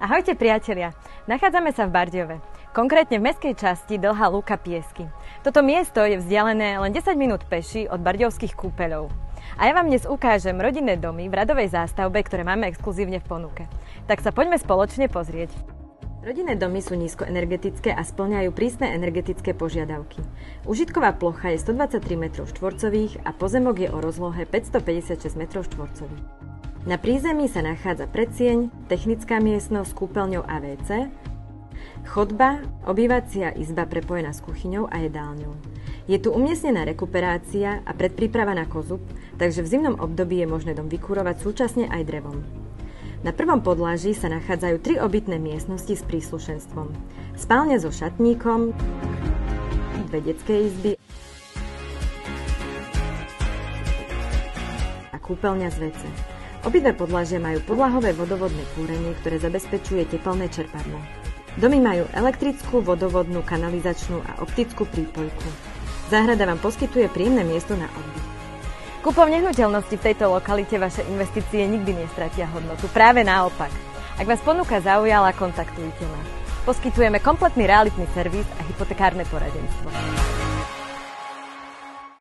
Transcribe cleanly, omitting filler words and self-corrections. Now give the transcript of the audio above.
Ahojte priatelia, nachádzame sa v Bardiove, konkrétne v mestskej časti Dlhá Lúka Piesky. Toto miesto je vzdialené len 10 minút peši od bardiovských kúpeľov. A ja vám dnes ukážem rodinné domy v radovej zástavbe, ktoré máme exkluzívne v ponuke. Tak sa poďme spoločne pozrieť. Rodinné domy sú nízkoenergetické a spĺňajú prísne energetické požiadavky. Užitková plocha je 123 m2 a pozemok je o rozlohe 556 m2. Na prízemí sa nachádza predsieň, technická miestnosť s kúpeľňou a WC, chodba, obývacia izba prepojená s kuchyňou a jedálňou. Je tu umiestnená rekuperácia a predpríprava na kozub, takže v zimnom období je možné dom vykurovať súčasne aj drevom. Na prvom podlaží sa nachádzajú 3 obytné miestnosti s príslušenstvom. Spálne so šatníkom, 2 detské izby a kúpeľňa z WC. Obidve podlažia majú podlahové vodovodné kúrenie, ktoré zabezpečuje tepelné čerpadlo. Domy majú elektrickú, vodovodnú, kanalizačnú a optickú prípojku. Záhrada vám poskytuje príjemné miesto na oddych. Kúpou nehnuteľnosti v tejto lokalite vaše investície nikdy nestratia hodnotu. Práve naopak. Ak vás ponuka zaujala, kontaktujte nás. Poskytujeme kompletný realitný servis a hypotekárne poradenstvo.